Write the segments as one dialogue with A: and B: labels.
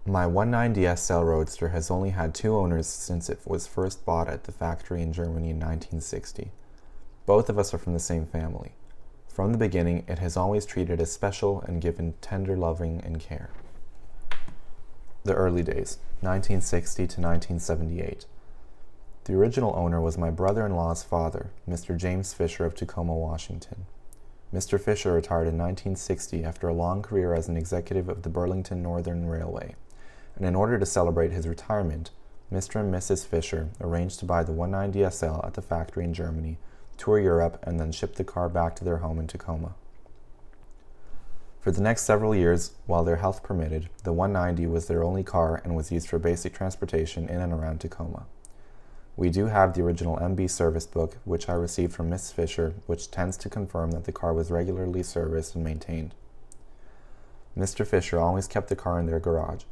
A: My 190SL Roadster has only had two owners since it was first bought at the factory in Germany in 1960. Both of us are from the same family. From the beginning, it has always treated us special and given tender loving and care. The early days, 1960 to 1978. The original owner was my brother-in-law's father, Mr. James Fisher of Tacoma, Washington. Mr. Fisher retired in 1960 after a long career as an executive of the Burlington Northern Railway, and in order to celebrate his retirement, Mr. and Mrs. Fisher arranged to buy the 190SL at the factory in Germany, tour Europe, and then ship the car back to their home in Tacoma. For the next several years, while their health permitted, the 190 was their only car and was used for basic transportation in and around Tacoma. We do have the original MB service book, which I received from Miss Fisher, which tends to confirm that the car was regularly serviced and maintained. Mr. Fisher always kept the car in their garage.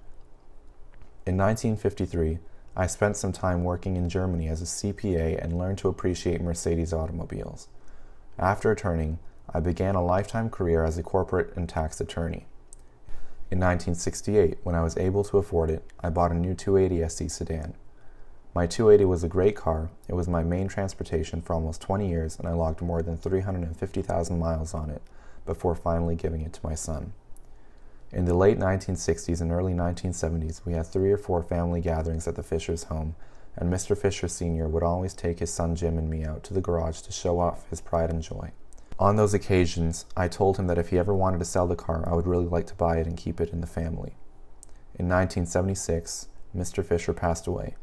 A: In 1953, I spent some time working in Germany as a CPA and learned to appreciate Mercedes automobiles. After returning, I began a lifetime career as a corporate and tax attorney. In 1968, when I was able to afford it, I bought a new 280 SE sedan. My 280 was a great car. It was my main transportation for almost 20 years, and I logged more than 350,000 miles on it before finally giving it to my son. In the late 1960s and early 1970s, we had 3 or 4 family gatherings at the Fisher's home, and Mr. Fisher Sr. would always take his son Jim and me out to the garage to show off his pride and joy. On those occasions, I told him that if he ever wanted to sell the car, I would really like to buy it and keep it in the family. In 1976, Mr. Fisher passed away.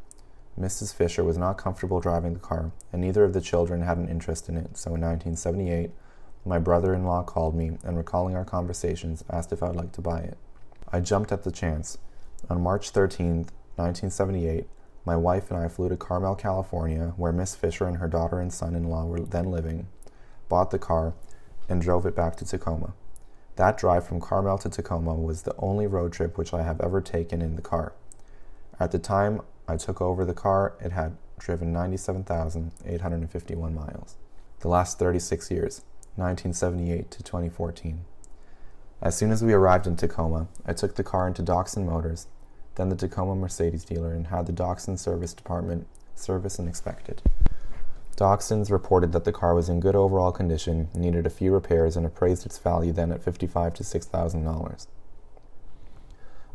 A: Mrs. Fisher was not comfortable driving the car, and neither of the children had an interest in it, so in 1978, my brother-in-law called me and, recalling our conversations, asked if I would like to buy it. I jumped at the chance. On March 13, 1978, my wife and I flew to Carmel, California, where Miss Fisher and her daughter and son-in-law were then living, bought the car, and drove it back to Tacoma. That drive from Carmel to Tacoma was the only road trip which I have ever taken in the car. At the time I took over the car, it had driven 97,851 miles. The last 36 years, 1978 to 2014. As soon as we arrived in Tacoma, I took the car into Doxon Motors, then the Tacoma Mercedes dealer, and had the Doxon service department service and inspect it. Doxon's reported that the car was in good overall condition, needed a few repairs, and appraised its value then at $5,500 to $6,000.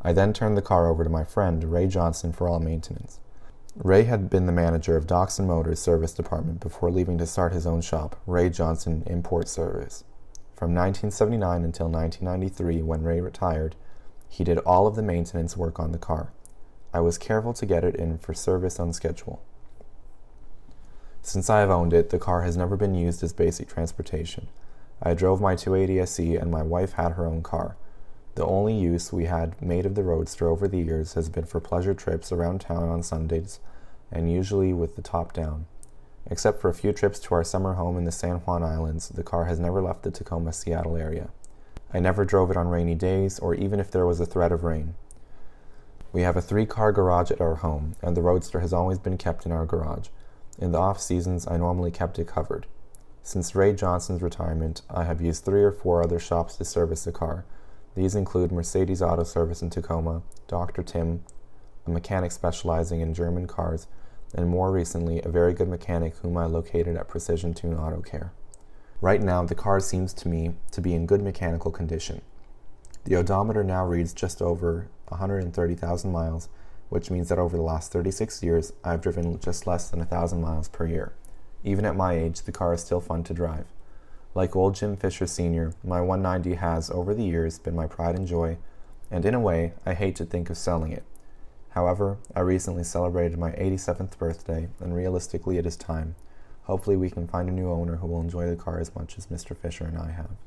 A: I then turned the car over to my friend, Ray Johnson, for all maintenance. Ray had been the manager of Doxon Motors service department before leaving to start his own shop, Ray Johnson Import Service. From 1979 until 1993, when Ray retired, he did all of the maintenance work on the car. I was careful to get it in for service on schedule. Since I have owned it, the car has never been used as basic transportation. I drove my 280 SE and my wife had her own car. The only use we had made of the Roadster over the years has been for pleasure trips around town on Sundays, and usually with the top down. Except for a few trips to our summer home in the San Juan Islands, the car has never left the Tacoma-Seattle area. I never drove it on rainy days, or even if there was a threat of rain. We have a 3-car garage at our home, and the Roadster has always been kept in our garage. In the off-seasons, I normally kept it covered. Since Ray Johnson's retirement, I have used 3 or 4 other shops to service the car. These include Mercedes Auto Service in Tacoma, Dr. Tim, a mechanic specializing in German cars, and more recently, a very good mechanic whom I located at Precision Tune Auto Care. Right now, the car seems to me to be in good mechanical condition. The odometer now reads just over 130,000 miles, which means that over the last 36 years, I've driven just less than 1,000 miles per year. Even at my age, the car is still fun to drive. Like old Jim Fisher Sr., my 190 has, over the years, been my pride and joy, and in a way, I hate to think of selling it. However, I recently celebrated my 87th birthday, and realistically it is time. Hopefully we can find a new owner who will enjoy the car as much as Mr. Fisher and I have.